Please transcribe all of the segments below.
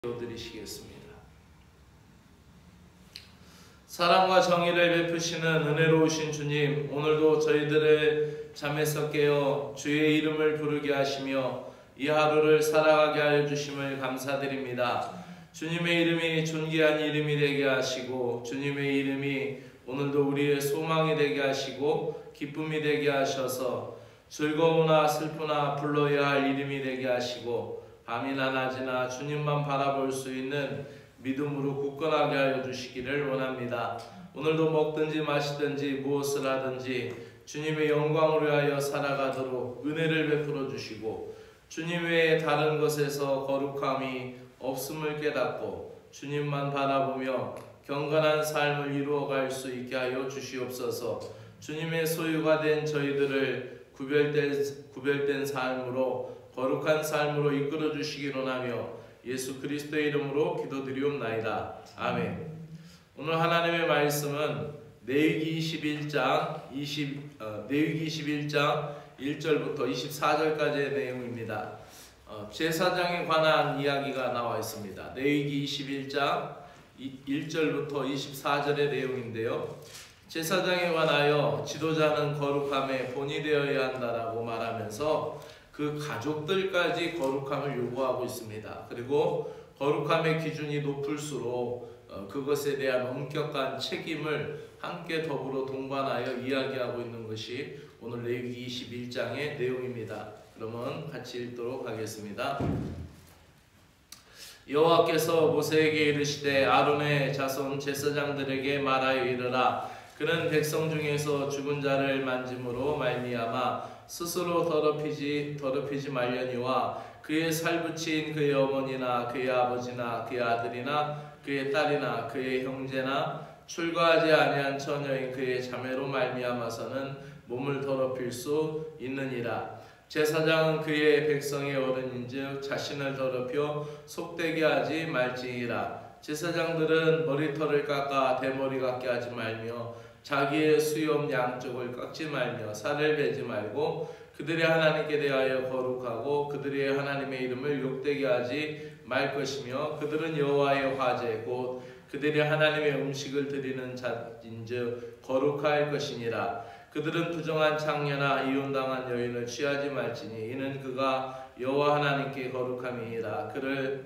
드리시겠습니다. 사랑과 정의를 베푸시는 은혜로우신 주님, 오늘도 저희들의 잠에서 깨어 주의 이름을 부르게 하시며 이 하루를 살아가게 하여 주심을 감사드립니다. 주님의 이름이 존귀한 이름이 되게 하시고, 주님의 이름이 오늘도 우리의 소망이 되게 하시고 기쁨이 되게 하셔서 즐거우나 슬프나 불러야 할 이름이 되게 하시고, 밤이나 낮이나 주님만 바라볼 수 있는 믿음으로 굳건하게 하여 주시기를 원합니다. 오늘도 먹든지 마시든지 무엇을 하든지 주님의 영광을 위하여 살아가도록 은혜를 베풀어 주시고, 주님 외에 다른 것에서 거룩함이 없음을 깨닫고 주님만 바라보며 경건한 삶을 이루어갈 수 있게 하여 주시옵소서. 주님의 소유가 된 저희들을 구별된 삶으로, 거룩한 삶으로 이끌어 주시기 원하며 예수 그리스도의 이름으로 기도드리옵나이다. 아멘. 오늘 하나님의 말씀은 레위기 21장 1절부터 24절까지의 내용입니다. 제사장에 관한 이야기가 나와 있습니다. 레위기 21장 1절부터 24절의 내용인데요. 제사장에 관하여 지도자는 거룩함의 본이 되어야 한다라고 말하면서 그 가족들까지 거룩함을 요구하고 있습니다. 그리고 거룩함의 기준이 높을수록 그것에 대한 엄격한 책임을 함께 더불어 동반하여 이야기하고 있는 것이 오늘 레위기 21장의 내용입니다. 그러면 같이 읽도록 하겠습니다. 여호와께서 모세에게 이르시되 아론의 자손 제사장들에게 말하여 이르라. 그는 백성 중에서 죽은 자를 만짐으로 말미암아 스스로 더럽히지 말려니와 그의 살붙인 그의 어머니나 그의 아버지나 그의 아들이나 그의 딸이나 그의 형제나 출가하지 아니한 처녀인 그의 자매로 말미암아서는 몸을 더럽힐 수 있느니라. 제사장은 그의 백성의 어른인즉 자신을 더럽혀 속되게 하지 말지니라. 제사장들은 머리털을 깎아 대머리 같게 하지 말며 자기의 수염 양쪽을 깎지 말며 살을 베지 말고 그들의 하나님께 대하여 거룩하고 그들의 하나님의 이름을 욕되게 하지 말 것이며, 그들은 여호와의 화제 곧 그들의 하나님의 음식을 드리는 자인즉 거룩할 것이니라. 그들은 부정한 창녀나 이혼당한 여인을 취하지 말지니 이는 그가 여호와 하나님께 거룩함이니라.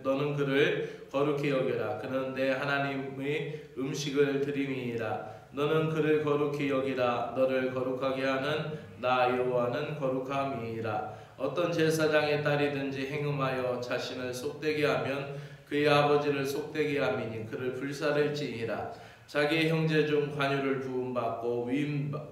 너는 그를 거룩히 여겨라. 그는 내 하나님의 음식을 드림이니라. 너는 그를 거룩히 여기라. 너를 거룩하게 하는 나 여호와는 거룩함이니라. 어떤 제사장의 딸이든지 행음하여 자신을 속되게 하면 그의 아버지를 속되게 함이니 그를 불살을지니라. 자기의 형제 중 관유를 부음받고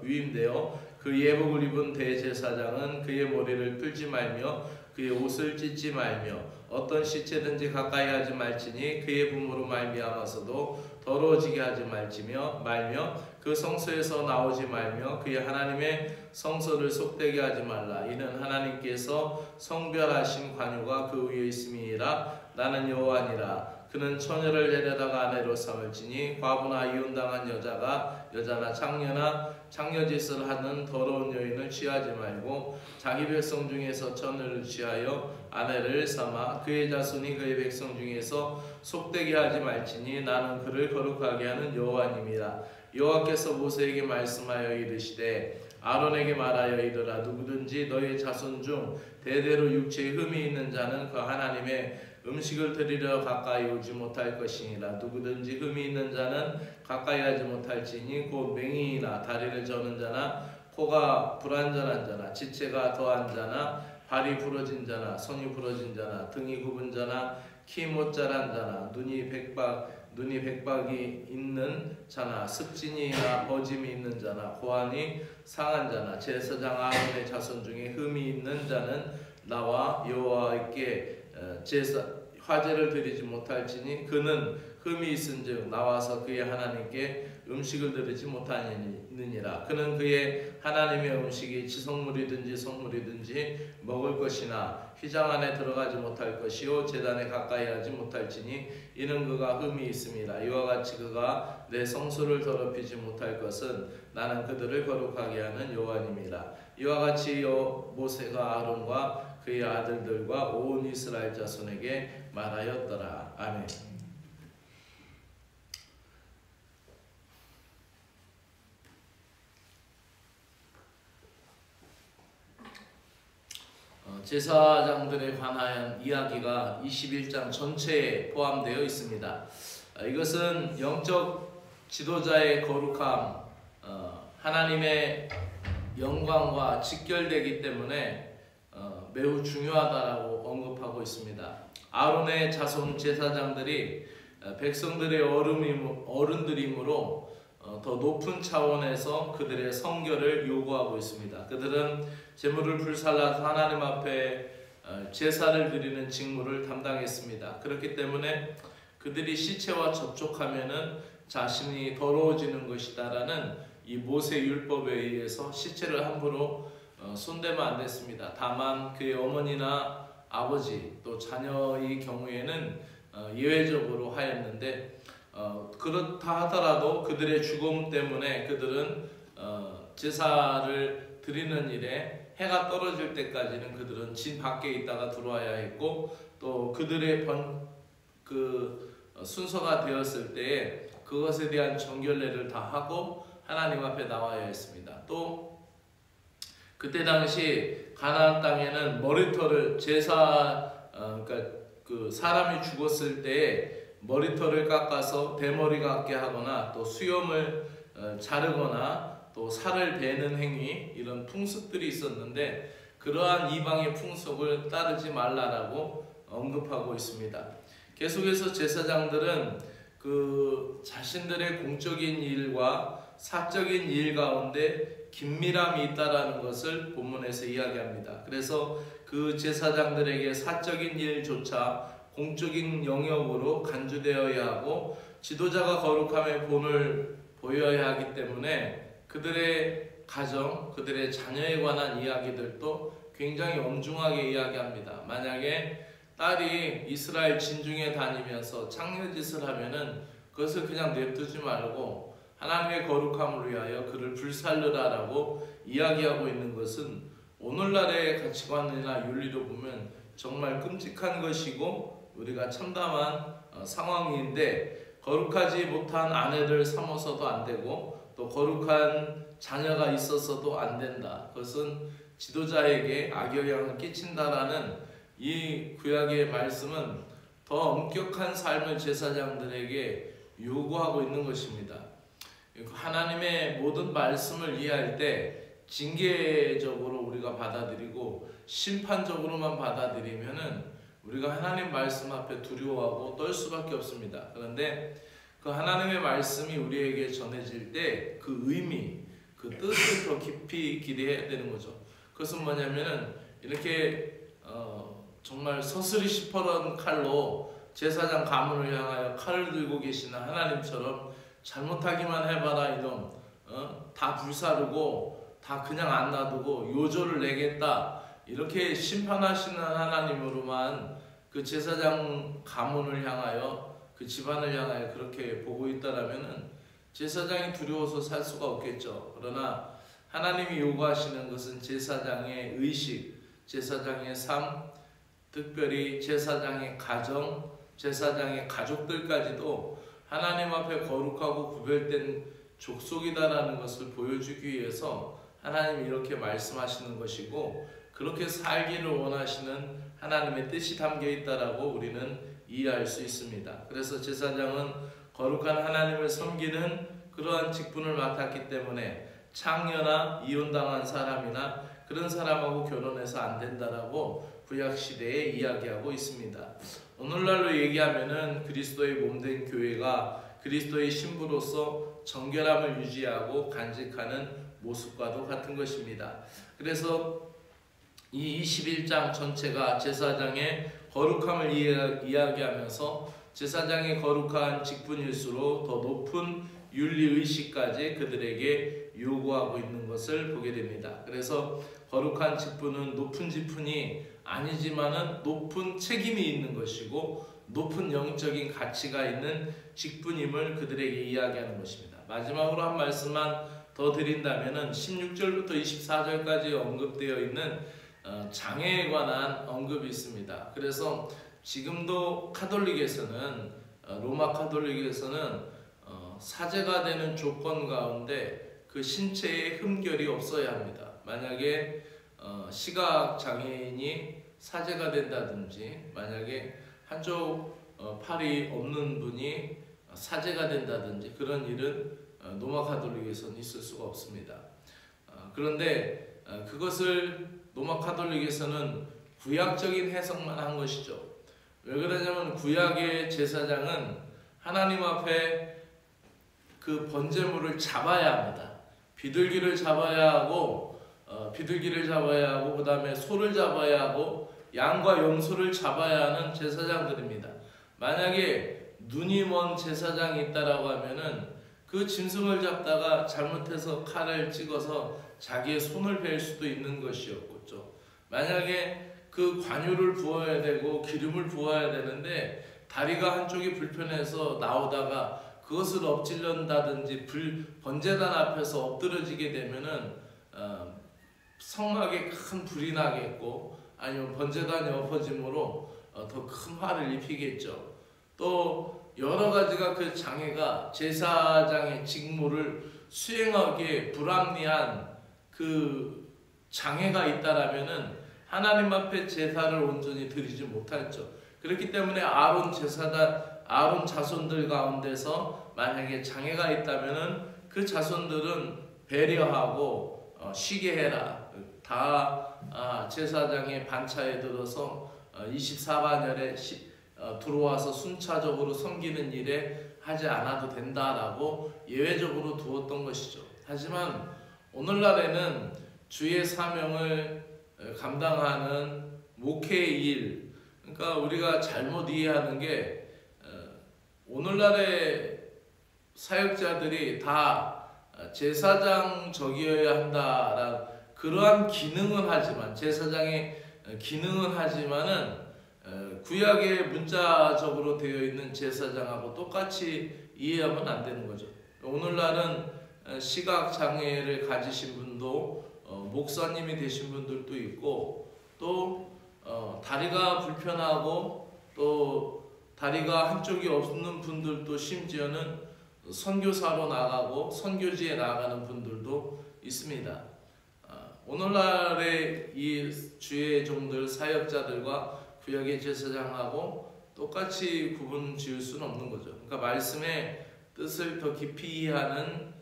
위임되어 그 예복을 입은 대제사장은 그의 머리를 풀지 말며 그의 옷을 찢지 말며 어떤 시체든지 가까이 하지 말지니 그의 부모로 말미암아서도 더러워지게 하지 말며 그 성소에서 나오지 말며 그의 하나님의 성소를 속되게 하지 말라. 이는 하나님께서 성별하신 관유가 그 위에 있음이니라. 나는 여호와니라. 그는 처녀를 데려다가 아내로 삼을지니 과부나 이혼당한 여자나 창녀나 창녀짓을 하는 더러운 여인을 취하지 말고 자기 백성 중에서 처녀를 취하여 아내를 삼아 그의 자손이 그의 백성 중에서 속되게 하지 말지니 나는 그를 거룩하게 하는 여호와님이라. 여호와께서 모세에게 말씀하여 이르시되 아론에게 말하여 이르라. 누구든지 너희 자손 중 대대로 육체에 흠이 있는 자는 그 하나님의 음식을 드리려 가까이 오지 못할 것이니라. 누구든지 흠이 있는 자는 가까이 하지 못할지니 곧 맹인이나 다리를 저는 자나 코가 불완전한 자나 지체가 더한 자나 발이 부러진 자나 손이 부러진 자나 등이 굽은 자나 키 못 자란 자나 눈이 백박이 있는 자나 습진이나 버짐이 있는 자나 고환이 상한 자나 제사장 아론의 자손 중에 흠이 있는 자는 나와 여호와께 화제를 드리지 못할지니 그는 흠이 있은즉 나와서 그의 하나님께 음식을 드리지 못하느니라. 그는 그의 하나님의 음식이 지성물이든지 성물이든지 먹을 것이나 휘장 안에 들어가지 못할 것이요 제단에 가까이 하지 못할지니 이는 그가 흠이 있음이라. 이와 같이 그가 내 성소를 더럽히지 못할 것은 나는 그들을 거룩하게 하는 여호와님이라. 이와 같이 모세가 아론과 그의 아들들과 온 이스라엘 자손에게 말하였더라. 아멘. 제사장들에 관한 이야기가 21장 전체에 포함되어 있습니다. 이것은 영적 지도자의 거룩함, 하나님의 영광과 직결되기 때문에 매우 중요하다라고 언급하고 있습니다. 아론의 자손 제사장들이 백성들의 어른들이므로 더 높은 차원에서 그들의 성결을 요구하고 있습니다. 그들은 제물을 불살라서 하나님 앞에 제사를 드리는 직무를 담당했습니다. 그렇기 때문에 그들이 시체와 접촉하면은 자신이 더러워지는 것이다라는 이 모세 율법에 의해서 시체를 함부로 손대면 안 됐습니다. 다만 그의 어머니나 아버지 또 자녀의 경우에는 예외적으로 하였는데 그렇다 하더라도 그들의 죽음 때문에 그들은 제사를 드리는 일에 해가 떨어질 때까지는 그들은 진 밖에 있다가 들어와야 했고, 또 그들의 순서가 되었을 때에 그것에 대한 정결례를 다 하고 하나님 앞에 나와야 했습니다. 또 그때 당시 가나안 땅에는 머리털을 그러니까 그 사람이 죽었을 때에 머리털을 깎아서 대머리 같게 하거나 또 수염을 자르거나 또 살을 베는 행위, 이런 풍습들이 있었는데 그러한 이방의 풍속을 따르지 말라라고 언급하고 있습니다. 계속해서 제사장들은 그 자신들의 공적인 일과 사적인 일 가운데 긴밀함이 있다라는 것을 본문에서 이야기합니다. 그래서 그 제사장들에게 사적인 일조차 공적인 영역으로 간주되어야 하고 지도자가 거룩함의 본을 보여야 하기 때문에 그들의 가정, 그들의 자녀에 관한 이야기들도 굉장히 엄중하게 이야기합니다. 만약에 딸이 이스라엘 진중에 다니면서 창녀짓을 하면은 그것을 그냥 냅두지 말고 하나님의 거룩함을 위하여 그를 불살르라라고 이야기하고 있는 것은 오늘날의 가치관이나 윤리로 보면 정말 끔찍한 것이고 우리가 참담한 상황인데, 거룩하지 못한 아내를 삼아서도 안 되고 또 거룩한 자녀가 있어서도 안 된다. 그것은 지도자에게 악영향을 끼친다라는 이 구약의 말씀은 더 엄격한 삶을 제사장들에게 요구하고 있는 것입니다. 하나님의 모든 말씀을 이해할 때 징계적으로 우리가 받아들이고 심판적으로만 받아들이면은 우리가 하나님 말씀 앞에 두려워하고 떨 수밖에 없습니다. 그런데 그 하나님의 말씀이 우리에게 전해질 때 그 의미, 그 뜻을 더 깊이 기대해야 되는 거죠. 그것은 뭐냐면은 이렇게 정말 서슬이 시퍼런 칼로 제사장 가문을 향하여 칼을 들고 계시는 하나님처럼 잘못하기만 해봐라 이놈, 다 불사르고 다 그냥 안 놔두고 요조를 내겠다, 이렇게 심판하시는 하나님으로만 그 제사장 가문을 향하여 그 집안을 향하여 그렇게 보고 있다라면은 제사장이 두려워서 살 수가 없겠죠. 그러나 하나님이 요구하시는 것은 제사장의 의식, 제사장의 삶, 특별히 제사장의 가정, 제사장의 가족들까지도 하나님 앞에 거룩하고 구별된 족속이다라는 것을 보여주기 위해서 하나님이 이렇게 말씀하시는 것이고, 그렇게 살기를 원하시는 하나님의 뜻이 담겨 있다라고 우리는 이해할 수 있습니다. 그래서 제사장은 거룩한 하나님을 섬기는 그러한 직분을 맡았기 때문에 창녀나 이혼당한 사람이나 그런 사람하고 결혼해서 안 된다라고 구약시대에 이야기하고 있습니다. 오늘날로 얘기하면은 그리스도의 몸된 교회가 그리스도의 신부로서 정결함을 유지하고 간직하는 모습과도 같은 것입니다. 그래서 이 21장 전체가 제사장의 거룩함을 이야기하면서 제사장의 거룩한 직분일수록 더 높은 윤리의식까지 그들에게 요구하고 있는 것을 보게 됩니다. 그래서 거룩한 직분은 높은 직분이 아니지만은 높은 책임이 있는 것이고 높은 영적인 가치가 있는 직분임을 그들에게 이야기하는 것입니다. 마지막으로 한 말씀만 더 드린다면은 16절부터 24절까지 언급되어 있는 장애에 관한 언급이 있습니다. 그래서 지금도 카톨릭에서는 로마 카톨릭에서는 사제가 되는 조건 가운데 그 신체에 흠결이 없어야 합니다. 만약에 시각 장애인이 사제가 된다든지, 만약에 한쪽 팔이 없는 분이 사제가 된다든지, 그런 일은 로마 카톨릭에서는 있을 수가 없습니다. 그런데 그것을 로마 카톨릭에서는 구약적인 해석만 한 것이죠. 왜 그러냐면 구약의 제사장은 하나님 앞에 그 번제물을 잡아야 합니다. 비둘기를 잡아야 하고 그 다음에 소를 잡아야 하고 양과 염소를 잡아야 하는 제사장들입니다. 만약에 눈이 먼 제사장이 있다라고 하면은 그 짐승을 잡다가 잘못해서 칼을 찍어서 자기의 손을 벨 수도 있는 것이었죠. 만약에 그 관유를 부어야 되고 기름을 부어야 되는데 다리가 한쪽이 불편해서 나오다가 그것을 엎질른다든지 번제단 앞에서 엎드러지게 되면은 성막에 큰 불이 나겠고, 아니면 번제단이 엎어짐으로 더 큰 화를 입히겠죠. 또 여러 가지가 그 장애가 제사장의 직무를 수행하기에 불합리한 그 장애가 있다라면은 하나님 앞에 제사를 온전히 드리지 못했죠. 그렇기 때문에 아론 자손들 가운데서 만약에 장애가 있다면은 그 자손들은 배려하고 쉬게 해라. 다 제사장의 반차에 들어서 24반열에 들어와서 순차적으로 섬기는 일에 하지 않아도 된다라고 예외적으로 두었던 것이죠. 하지만 오늘날에는 주의 사명을 감당하는 목회의 일, 그러니까 우리가 잘못 이해하는 게 오늘날의 사역자들이 다 제사장적이어야 한다라는 그러한 기능은 하지만, 제사장의 기능은 하지만은 구약의 문자적으로 되어 있는 제사장하고 똑같이 이해하면 안 되는 거죠. 오늘날은 시각장애를 가지신 분도 목사님이 되신 분들도 있고, 또 다리가 불편하고 또 다리가 한쪽이 없는 분들도 심지어는 선교사로 나가고 선교지에 나가는 분들도 있습니다. 오늘날의 이 주의 종들 사역자들과 구약의 제사장하고 똑같이 구분 지을 수는 없는 거죠. 그러니까 말씀의 뜻을 더 깊이 이해하는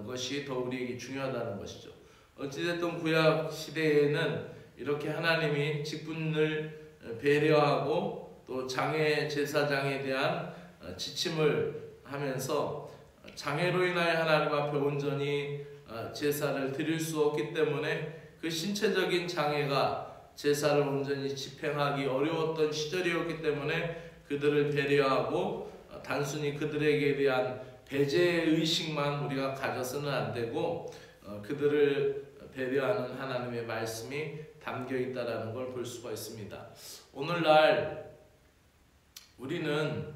것이 더 우리에게 중요하다는 것이죠. 어찌됐든 구약 시대에는 이렇게 하나님이 직분을 배려하고 또 제사장에 대한 지침을 하면서 장애로 인하여 하나님 앞에 온전히 제사를 드릴 수 없기 때문에 그 신체적인 장애가 제사를 온전히 집행하기 어려웠던 시절이었기 때문에 그들을 배려하고 단순히 그들에게 대한 배제의식만 우리가 가져서는 안 되고 그들을 배려하는 하나님의 말씀이 담겨 있다는 걸 볼 수가 있습니다. 오늘날 우리는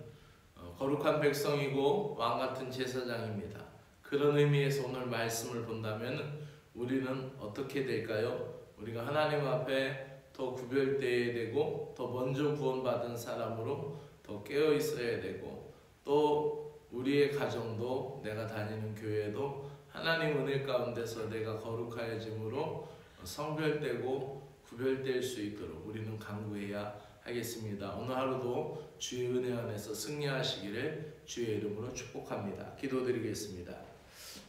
거룩한 백성이고 왕같은 제사장입니다. 그런 의미에서 오늘 말씀을 본다면 우리는 어떻게 될까요? 우리가 하나님 앞에 더 구별되어야 되고 더 먼저 구원받은 사람으로 더 깨어 있어야 되고, 또 우리의 가정도 내가 다니는 교회도 하나님 은혜 가운데서 내가 거룩하여짐으로 성별되고 구별될 수 있도록 우리는 간구해야 하겠습니다. 오늘 하루도 주의 은혜 안에서 승리하시기를 주의 이름으로 축복합니다. 기도드리겠습니다.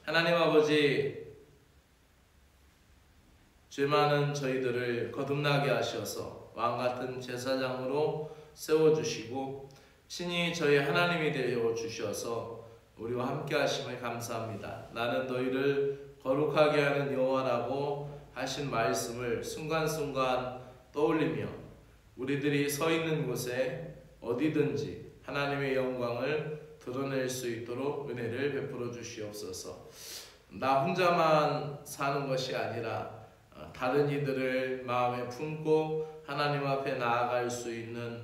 하나님 아버지, 죄 많은 저희들을 거듭나게 하셔서 왕같은 제사장으로 세워주시고 친히 저희 하나님이 되어 주셔서 우리와 함께 하심을 감사합니다. 나는 너희를 거룩하게 하는 여호와라고 하신 말씀을 순간순간 떠올리며 우리들이 서 있는 곳에 어디든지 하나님의 영광을 드러낼 수 있도록 은혜를 베풀어 주시옵소서. 나 혼자만 사는 것이 아니라 다른 이들을 마음에 품고 하나님 앞에 나아갈 수 있는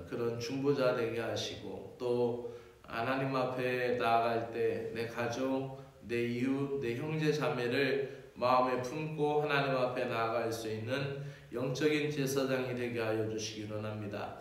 그런 중보자 되게 하시고, 또 하나님 앞에 나아갈 때 내 가족, 내 이웃, 내 형제 자매를 마음에 품고 하나님 앞에 나아갈 수 있는 영적인 제사장이 되게 하여 주시기 원합니다.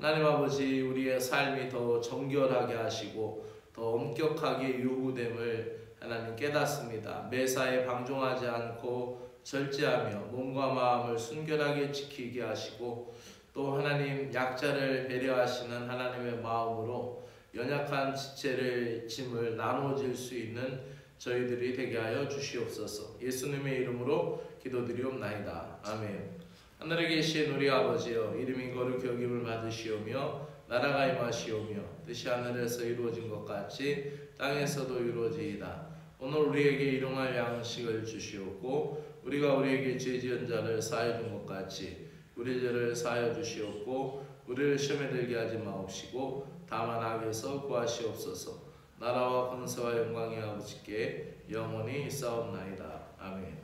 하나님 아버지, 우리의 삶이 더 정결하게 하시고 더 엄격하게 요구됨을 하나님 깨닫습니다. 매사에 방종하지 않고 절제하며 몸과 마음을 순결하게 지키게 하시고, 또 하나님 약자를 배려하시는 하나님의 마음으로 연약한 지체를 짐을 나눠질 수 있는 저희들이 되게 하여 주시옵소서. 예수님의 이름으로 기도드리옵나이다. 아멘. 하늘에 계신 우리 아버지여, 이름이 거룩히 여김을 받으시오며 나라가 임하시오며 뜻이 하늘에서 이루어진 것 같이 땅에서도 이루어지이다. 오늘 우리에게 일용할 양식을 주시옵고, 우리가 우리에게 죄 지은 자를 사하여 준 것 같이 우리 죄를 사하여 주시옵고, 우리를 시험에 들게 하지 마옵시고 다만 악에서 구하시옵소서. 나라와 권세와 영광이 아버지께 영원히 있사옵나이다. 아멘.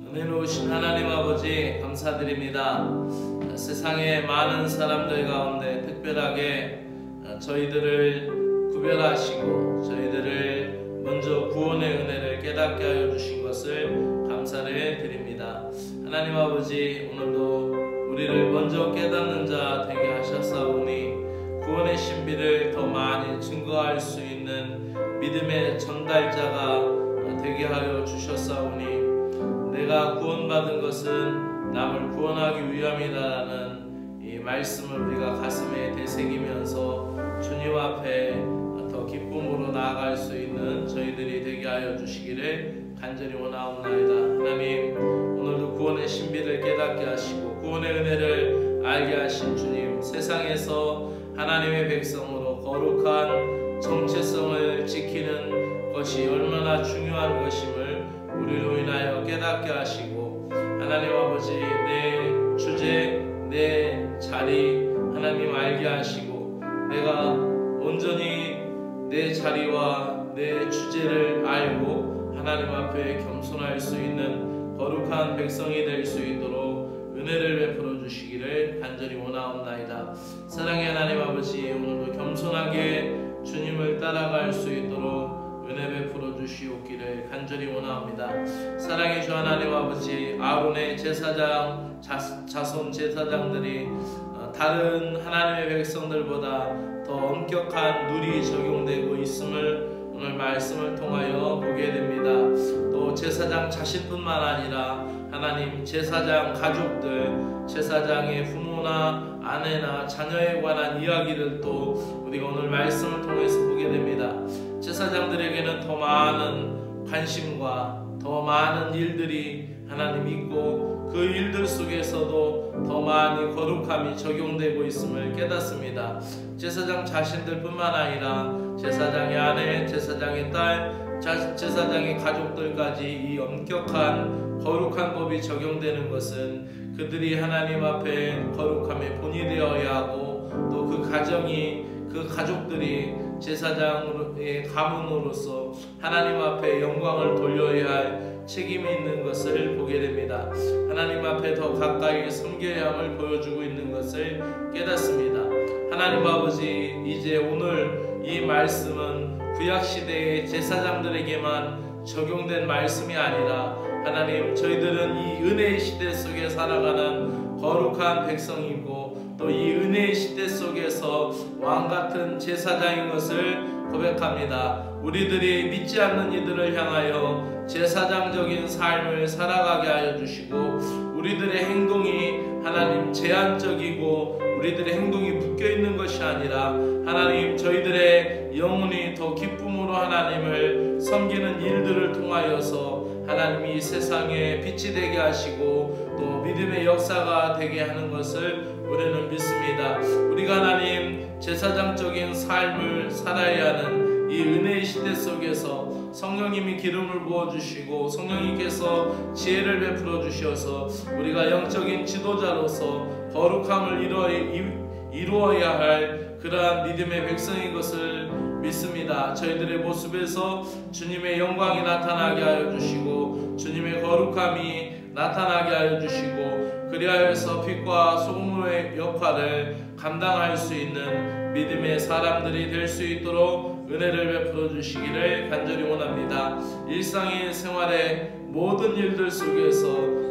은혜로우신 하나님 아버지, 감사드립니다. 세상의 많은 사람들 가운데 특별하게 저희들을 구별하시고 저희들을 먼저 구원의 은혜를 깨닫게 하여 주신 것을 감사를 드립니다. 하나님 아버지, 오늘도 우리를 먼저 깨닫는 자 되게 하셨사오니 구원의 신비를 더 많이 증거할 수 있는 믿음의 전달자가 되게 하여 주셨사오니, 내가 구원받은 것은 남을 구원하기 위함이라는 이 말씀을 우리가 가슴에 되새기면서 주님 앞에 더 기쁨으로 나아갈 수 있는 저희들이 되게 하여 주시기를 간절히 원하옵나이다. 하나님, 오늘도 구원의 신비를 깨닫게 하시고 구원의 은혜를 알게 하신 주님, 세상에서 하나님의 백성으로 거룩한 정체성을 지키는 것이 얼마나 중요한 것임을 우리로 인하여 깨닫게 하시고, 하나님 아버지, 내 주제, 내 자리 하나님 알게 하시고, 내가 온전히 내 자리와 내 주제를 알고 하나님 앞에 겸손할 수 있는 거룩한 백성이 될 수 있도록 은혜를 베풀어 주시기를 간절히 원하옵나이다. 사랑의 하나님 아버지, 오늘도 겸손하게 주님을 따라갈 수 있도록 은혜 베풀어 주시옵기를 간절히 원하옵니다. 사랑의 주 하나님 아버지, 아론의 제사장, 자손 제사장들이 다른 하나님의 백성들보다 더 엄격한 룰이 적용되고 있음을 오늘 말씀을 통하여 보게 됩니다. 또 제사장 자신뿐만 아니라 하나님 제사장 가족들, 제사장의 부모나 아내나 자녀에 관한 이야기들도 우리가 오늘 말씀을 통해서 보게 됩니다. 제사장들에게는 더 많은 관심과 더 많은 일들이 하나님 있고, 그 일들 속에서도 더 많이 거룩함이 적용되고 있음을 깨닫습니다. 제사장 자신들뿐만 아니라 제사장의 아내, 제사장의 딸, 제사장의 가족들까지 이 엄격한 거룩한 법이 적용되는 것은 그들이 하나님 앞에 거룩함의 본이 되어야 하고, 또 그 가정이, 그 가족들이 제사장의 가문으로서 하나님 앞에 영광을 돌려야 할 책임이 있는 것을 보게 됩니다. 하나님 앞에 더 가까이 섬겨야 함을 보여주고 있는 것을 깨닫습니다. 하나님 아버지, 이제 오늘 이 말씀은 구약시대의 제사장들에게만 적용된 말씀이 아니라 하나님, 저희들은 이 은혜의 시대 속에 살아가는 거룩한 백성이고, 또 이 은혜의 시대 속에서 왕같은 제사장인 것을 고백합니다. 우리들이 믿지 않는 이들을 향하여 제사장적인 삶을 살아가게 하여 주시고, 우리들의 행동이 하나님 제한적이고 우리들의 행동이 묶여있는 것이 아니라 하나님, 저희들의 영혼이 더 기쁨으로 하나님을 섬기는 일들을 통하여서 하나님이 세상에 빛이 되게 하시고 또 믿음의 역사가 되게 하는 것을 우리는 믿습니다. 우리가 하나님 제사장적인 삶을 살아야 하는 이 은혜의 시대 속에서 성령님이 기름을 부어주시고 성령님께서 지혜를 베풀어 주셔서 우리가 영적인 지도자로서 거룩함을 이루어야 할 그러한 믿음의 백성인 것을 믿습니다. 저희들의 모습에서 주님의 영광이 나타나게 하여 주시고 주님의 거룩함이 나타나게 하여 주시고 그리하여서 빛과 소금의 역할을 감당할 수 있는 믿음의 사람들이 될 수 있도록 은혜를 베풀어 주시기를 간절히 원합니다. 일상의 생활의 모든 일들 속에서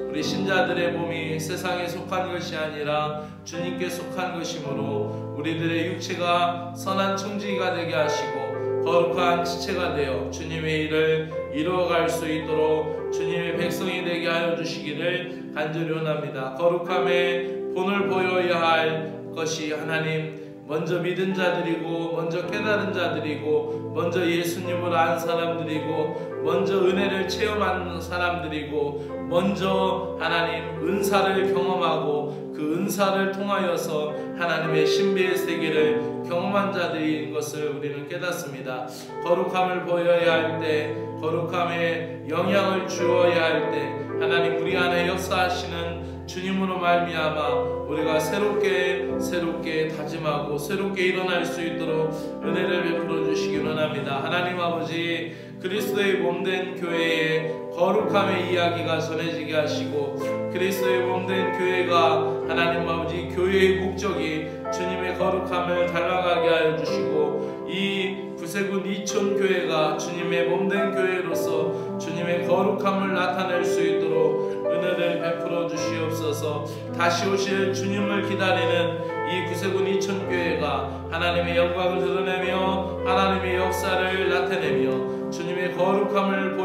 우리 신자들의 몸이 세상에 속한 것이 아니라 주님께 속한 것이므로 우리들의 육체가 선한 청지기가 되게 하시고 거룩한 지체가 되어 주님의 일을 이루어갈 수 있도록 주님의 백성이 되게 하여 주시기를 간절히 원합니다. 거룩함의 본을 보여야 할 것이 하나님 먼저 믿은 자들이고 먼저 깨달은 자들이고 먼저 예수님을 안 사람들이고 먼저 은혜를 체험한 사람들이고 먼저 하나님 은사를 경험하고 그 은사를 통하여서 하나님의 신비의 세계를 경험한 자들인 것을 우리는 깨닫습니다. 거룩함을 보여야 할 때 거룩함에 영향을 주어야 할 때 하나님 우리 안에 역사하시는 주님으로 말미암아 우리가 새롭게 다짐하고 새롭게 일어날 수 있도록 은혜를 베풀어 주시기 원합니다. 하나님 아버지 그리스도의 몸된 교회에 거룩함의 이야기가 전해지게 하시고 그리스도의 몸된 교회가 하나님 아버지 교회의 목적이 주님의 거룩함을 닮아가게 하여 주시고 이 구세군 이촌 교회가 주님의 몸된 교회로서 주님의 거룩함을 나타낼 수 있도록 은혜를 베풀어 주시옵소서. 다시 오실 주님을 기다리는 이 구세군 이촌 교회가 하나님의 영광을 드러내며 하나님의 역사를 나타내며 주님의 거룩함을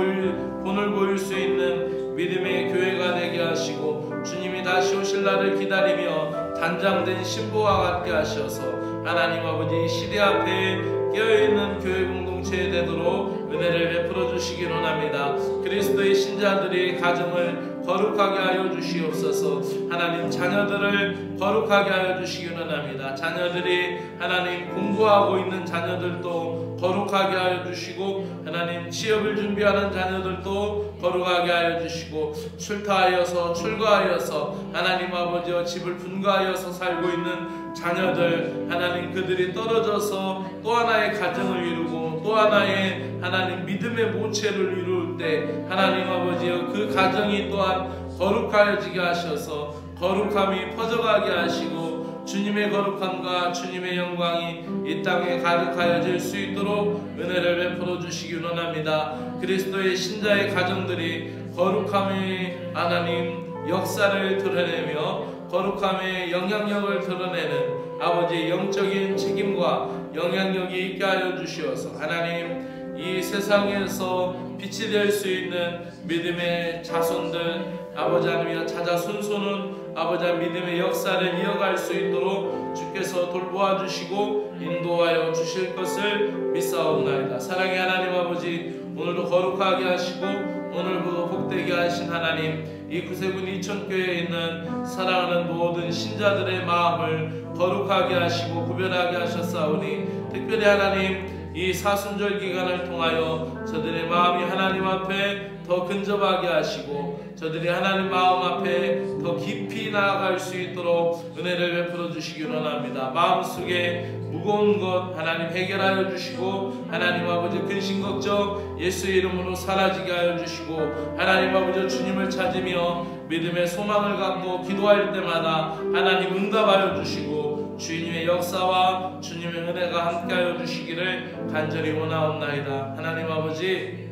본을 보일 수 있는 믿음의 교회가 되게 하시고 주님이 다시 오실 날을 기다리며 단장된 신부와 같게 하셔서 하나님 아버지 시대 앞에 깨어있는 교회 공동체에 되도록 은혜를 베풀어 주시기 원합니다. 그리스도의 신자들이 가정을 거룩하게 하여 주시옵소서. 하나님 자녀들을 거룩하게 하여 주시기 원합니다. 자녀들이 하나님 공부하고 있는 자녀들도 거룩하게 하여 주시고 하나님 취업을 준비하는 자녀들도 거룩하게 하여 주시고 출타하여서 출가하여서 하나님 아버지와 집을 분가하여서 살고 있는 자녀들 하나님 그들이 떨어져서 또 하나의 가정을 이루고 또 하나의 하나님 믿음의 모체를 이룰 때 하나님 아버지여 그 가정이 또한 거룩하여지게 하셔서 거룩함이 퍼져가게 하시고 주님의 거룩함과 주님의 영광이 이 땅에 가득하여질 수 있도록 은혜를 베풀어 주시기 원합니다. 그리스도의 신자의 가정들이 거룩함의 하나님 역사를 드러내며 거룩함의 영향력을 드러내는 아버지의 영적인 책임과 영향력이 있게 하여 주시어서 하나님 이 세상에서 빛이 될 수 있는 믿음의 자손들 아버지 하나님 자자 손손은 아버지 믿음의 역사를 이어갈 수 있도록 주께서 돌보아 주시고 인도하여 주실 것을 믿사옵나이다. 사랑의 하나님 아버지 오늘도 거룩하게 하시고 오늘도 복되게 하신 하나님 이 구세군 이촌교회에 있는 사랑하는 모든 신자들의 마음을 거룩하게 하시고 구별하게 하셨사오니 특별히 하나님 이 사순절 기간을 통하여 저들의 마음이 하나님 앞에 더 근접하게 하시고 저들이 하나님 마음 앞에 더 깊이 나아갈 수 있도록 은혜를 베풀어 주시기 원합니다. 마음속에 무거운 것 하나님 해결하여 주시고 하나님 아버지 근심 걱정 예수의 이름으로 사라지게 하여 주시고 하나님 아버지 주님을 찾으며 믿음의 소망을 갖고 기도할 때마다 하나님 응답하여 주시고 주님의 역사와 주님의 은혜가 함께하여 주시기를 간절히 원하옵나이다. 하나님 아버지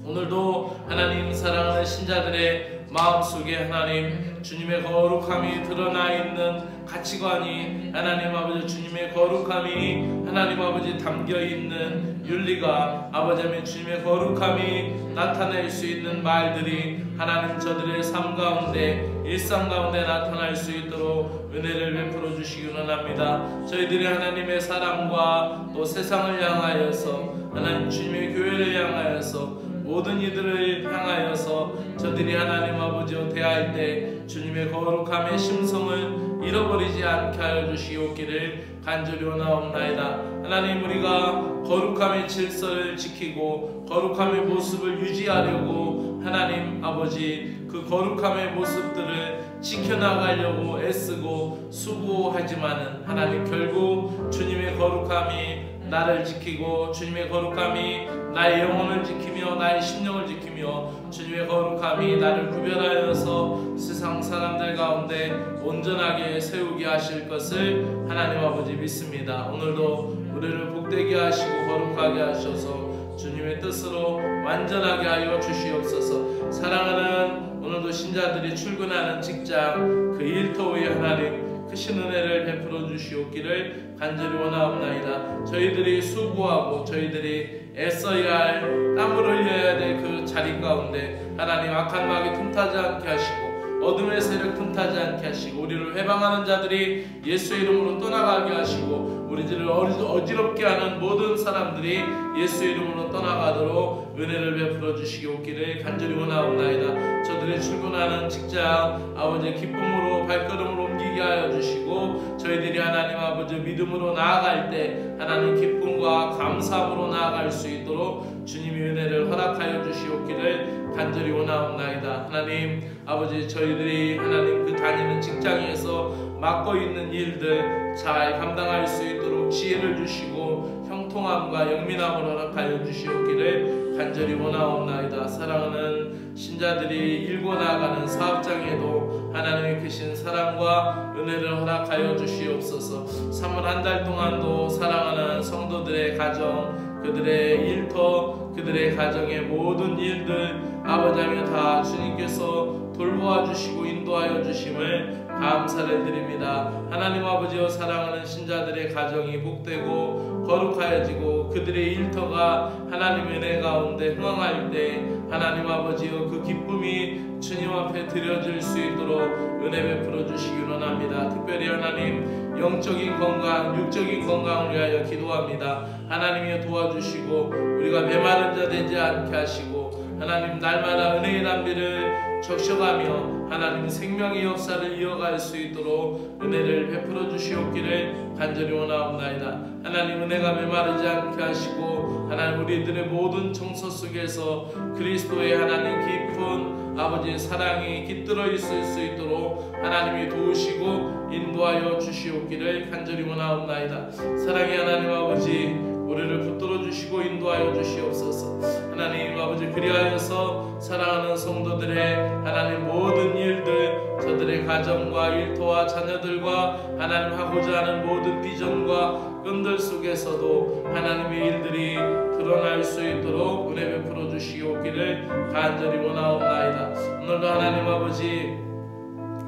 오늘도 하나님 사랑하는 신자들의 마음속에 하나님 주님의 거룩함이 드러나 있는 가치관이 하나님 아버지 주님의 거룩함이 하나님 아버지 담겨있는 윤리가 아버지 하나님 주님의 거룩함이 나타낼 수 있는 말들이 하나님 저들의 삶 가운데 일상 가운데 나타날 수 있도록 은혜를 베풀어 주시기 원합니다. 저희들이 하나님의 사랑과 또 세상을 향하여서 하나님 주님의 교회를 향하여서 모든 이들을 향하여서 저들이 하나님 아버지와 대할 때 주님의 거룩함의 심성을 잃어버리지 않게 하여 주시옵기를 간절히 원하옵나이다. 하나님, 우리가 거룩함의 질서를 지키고 거룩함의 모습을 유지하려고 하나님 아버지 그 거룩함의 모습들을 지켜나가려고 애쓰고 수고하지만은 하나님, 결국 주님의 거룩함이 나를 지키고 주님의 거룩함이 나의 영혼을 지키며 나의 심령을 지키며 주님의 거룩함이 나를 구별하여서 세상 사람들 가운데 온전하게 세우게 하실 것을 하나님 아버지 믿습니다. 오늘도 우리를 복되게 하시고 거룩하게 하셔서 주님의 뜻으로 완전하게 하여 주시옵소서. 사랑하는 오늘도 신자들이 출근하는 직장 그 일터에 하나님 크신 은혜를 베풀어 주시옵기를 간절히 원하옵나이다. 저희들이 수고하고 저희들이 애써야 할 땀을 흘려야 될 그 자리 가운데 하나님 악한 마귀 틈타지 않게 하시고 어둠의 세력 틈타지 않게 하시고 우리를 회방하는 자들이 예수의 이름으로 떠나가게 하시고 우리들을 어지럽게 하는 모든 사람들이 예수의 이름으로 떠나가도록 은혜를 베풀어 주시옵기를 간절히 원하옵나이다. 저들이 출근하는 직장 아버지 기쁨으로 발걸음을 옮기게 하여 주시고 저희들이 하나님 아버지 믿음으로 나아갈 때 하나님 기쁨과 감사함으로 나아갈 수 있도록 주님이 은혜를 허락하여 주시옵기를 간절히 원하옵나이다. 하나님 아버지, 저희들이 하나님 그 다니는 직장에서 맡고 있는 일들 잘 감당할 수 있도록 지혜를 주시고 형통함과 영민함을 허락하여 주시옵기를 간절히 원하옵나이다. 사랑하는 신자들이 일고 나가는 사업장에도 하나님의 크신 사랑과 은혜를 허락하여 주시옵소서. 3월 한 달 동안도 사랑하는 성도들의 가정, 그들의 일터, 그들의 가정의 모든 일들 아버지 하나님 다 주님께서 돌보아 주시고 인도하여 주심을 감사를 드립니다. 하나님 아버지여, 사랑하는 신자들의 가정이 복되고 거룩하여지고 그들의 일터가 하나님 은혜 가운데 흥황할 때 하나님 아버지여 그 기쁨이 주님 앞에 드려질 수 있도록 은혜 베풀어 주시기 원합니다. 특별히 하나님 영적인 건강, 육적인 건강을 위하여 기도합니다. 하나님이 도와주시고 우리가 메마른 자 되지 않게 하시고 하나님 날마다 은혜의 담비를 적셔가며 하나님 생명의 역사를 이어갈 수 있도록 은혜를 베풀어 주시옵기를 간절히 원하옵나이다. 하나님 은혜가 메마르지 않게 하시고 하나님 우리들의 모든 정서 속에서 그리스도의 하나님 깊은 아버지의 사랑이 깃들어 있을 수 있도록 하나님이 도우시고 인도하여 주시옵기를 간절히 원하옵나이다. 사랑의 하나님 아버지, 우리를 붙들어 주시고 인도하여 주시옵소서. 하나님 아버지, 그리하여서 사랑하는 성도들의 하나님 모든 일들, 저들의 가정과 일터와 자녀들과 하나님 하고자 하는 모든 비전과 끈들 속에서도 하나님의 일들이 드러날 수 있도록 은혜 베풀어 주시옵기를 간절히 원하옵나이다. 오늘도 하나님 아버지,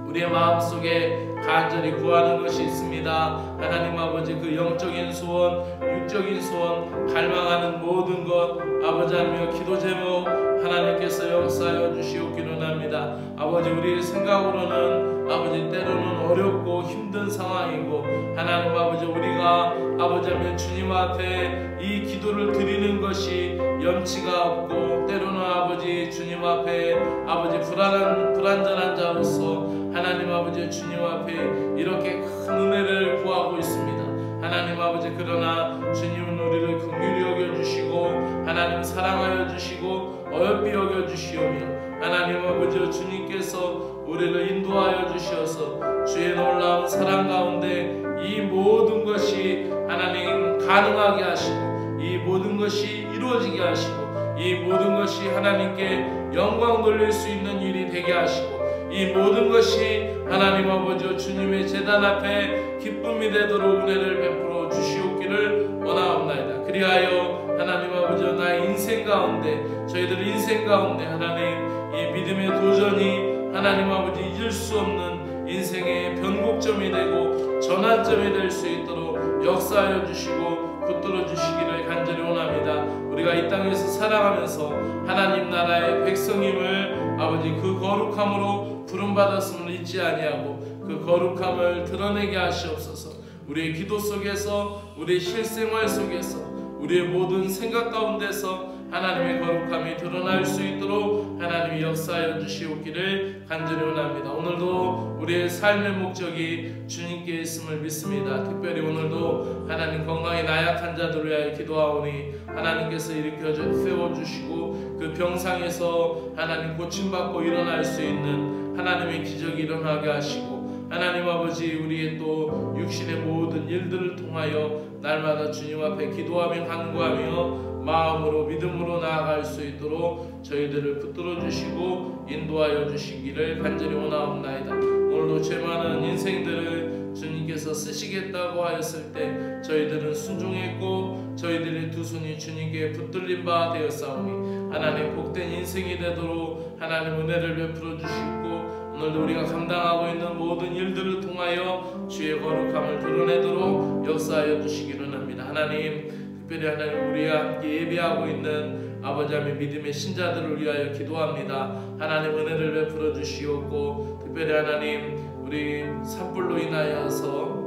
우리의 마음속에 간절히 구하는 것이 있습니다. 하나님 아버지, 그 영적인 소원, 육적인 소원, 갈망하는 모든 것 아버지 하나님 기도 제목 하나님께서 역사하여 주시옵기를 원합니다. 아버지, 우리의 생각으로는 아버지 때로는 어렵고 힘든 상황이고 하나님 아버지, 우리가 아버지 하나님 주님 앞에 이 기도를 드리는 것이 염치가 없고 때로는 아버지 주님 앞에 아버지 불완전한 자로서 하나님 아버지 주님 앞에 이렇게 큰 은혜를 구하고 있습니다. 하나님 아버지, 그러나 주님은 우리를 긍휼히 여겨주시고 하나님 사랑하여 주시고 어여삐 여겨주시오며 하나님 아버지 주님께서 우리를 인도하여 주셔서 주의 놀라운 사랑 가운데 이 모든 것이 하나님 가능하게 하시고 이 모든 것이 이루어지게 하시고 이 모든 것이 하나님께 영광 돌릴 수 있는 일이 되게 하시고 이 모든 것이 하나님 아버지 주님의 제단 앞에 기쁨이 되도록 은혜를 베풀어 주시옵기를 원하옵나이다. 그리하여 하나님 아버지 나의 인생 가운데, 저희들 인생 가운데 하나님 이 믿음의 도전이 하나님 아버지 잊을 수 없는 인생의 변곡점이 되고 전환점이 될 수 있도록 역사하여 주시고 붙들어 주시기를 간절히 원합니다. 우리가 이 땅에서 살아가면서 하나님 나라의 백성임을 아버지 그 거룩함으로 부름받았음을 잊지 아니하고 그 거룩함을 드러내게 하시옵소서. 우리의 기도 속에서, 우리의 실생활 속에서, 우리의 모든 생각 가운데서 하나님의 거룩함이 드러날 수 있도록 하나님이 역사하여 주시옵기를 간절히 원합니다. 오늘도 우리의 삶의 목적이 주님께 있음을 믿습니다. 특별히 오늘도 하나님 건강에 나약한 자들을 위하여 기도하오니 하나님께서 일으켜 세워주시고 그 병상에서 하나님 고침받고 일어날 수 있는 하나님의 기적이 일어나게 하시고 하나님 아버지 우리의 또 육신의 모든 일들을 통하여 날마다 주님 앞에 기도하며 간구하며 마음으로 믿음으로 나아갈 수 있도록 저희들을 붙들어 주시고 인도하여 주시기를 간절히 원하옵나이다. 오늘도 죄 많은 인생들을 주님께서 쓰시겠다고 하였을 때 저희들은 순종했고 저희들의 두 손이 주님께 붙들린 바 되었사오니 하나님 복된 인생이 되도록 하나님 은혜를 베풀어 주시고 오늘도 우리가 감당하고 있는 모든 일들을 통하여 주의 거룩함을 드러내도록 역사하여 주시기를 합니다. 하나님 특별히 하나님 우리와 함께 예배하고 있는 아버지 하나님 믿음의 신자들을 위하여 기도합니다. 하나님 은혜를 베풀어 주시옵고 특별히 하나님 우리 산불로 인하여서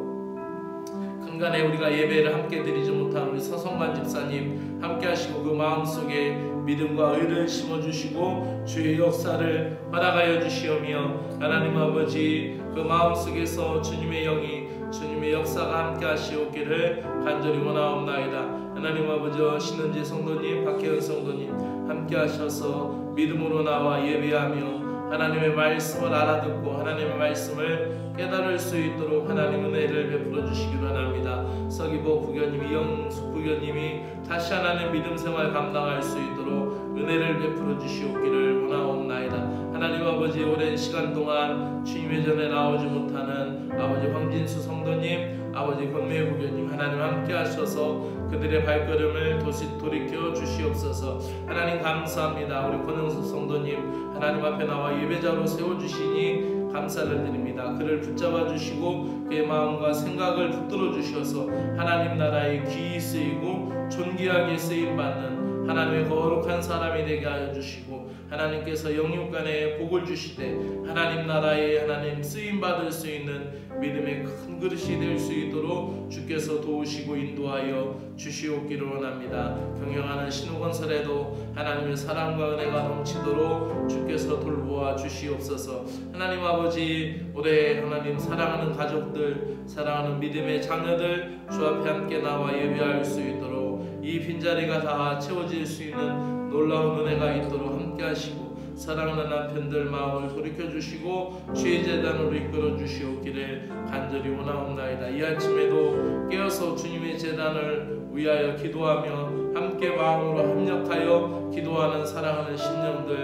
간간에 우리가 예배를 함께 드리지 못한 우리 서성관 집사님 함께 하시고 그 마음속에 믿음과 의를 심어주시고 주의 역사를 허락하여 주시오며 하나님 아버지 그 마음속에서 주님의 영이 주님의 역사가 함께 하시옵기를 간절히 원하옵나이다. 하나님 아버지 신은지 성도님 박혜연 성도님 함께 하셔서 믿음으로 나와 예배하며 하나님의 말씀을 알아듣고 하나님의 말씀을 깨달을 수 있도록 하나님 은혜를 베풀어 주시기를 원합니다. 서기보 부교님, 이영숙 부교님이 다시 하나님 믿음 생활 감당할 수 있도록 은혜를 베풀어 주시옵기를 원하옵나이다. 하나님 아버지 오랜 시간 동안 주님의 전에 나오지 못하는 아버지 황진수 성도님, 아버지 권매 부교님 하나님 함께 하셔서 그들의 발걸음을 돌이켜 주시옵소서. 하나님 감사합니다. 우리 권영수 성도님 하나님 앞에 나와 예배자로 세워주시니 감사를 드립니다. 그를 붙잡아 주시고 그의 마음과 생각을 붙들어 주셔서 하나님 나라에 귀히 쓰이고 존귀하게 쓰임받는 하나님의 거룩한 사람이 되게 하여 주시고 하나님께서 영육간에 복을 주시되 하나님 나라에 하나님 쓰임받을 수 있는 믿음의 큰 그릇이 될 수 있도록 주께서 도우시고 인도하여 주시옵기를 원합니다. 경영하는 신우건설에도 하나님의 사랑과 은혜가 넘치도록 주께서 돌보아 주시옵소서. 하나님 아버지 올해 하나님 사랑하는 가족들 사랑하는 믿음의 자녀들 주 앞에 함께 나와 예배할 수 있도록 이 빈자리가 다 채워질 수 있는 놀라운 은혜가 있도록 함께 하시고 사랑하는 남편들 마음을 돌이켜주시고 주의 재단으로 이끌어 주시옵기를 간절히 원하옵나이다. 이 아침에도 깨어서 주님의 재단을 위하여 기도하며 함께 마음으로 합력하여 기도하는 사랑하는 심령들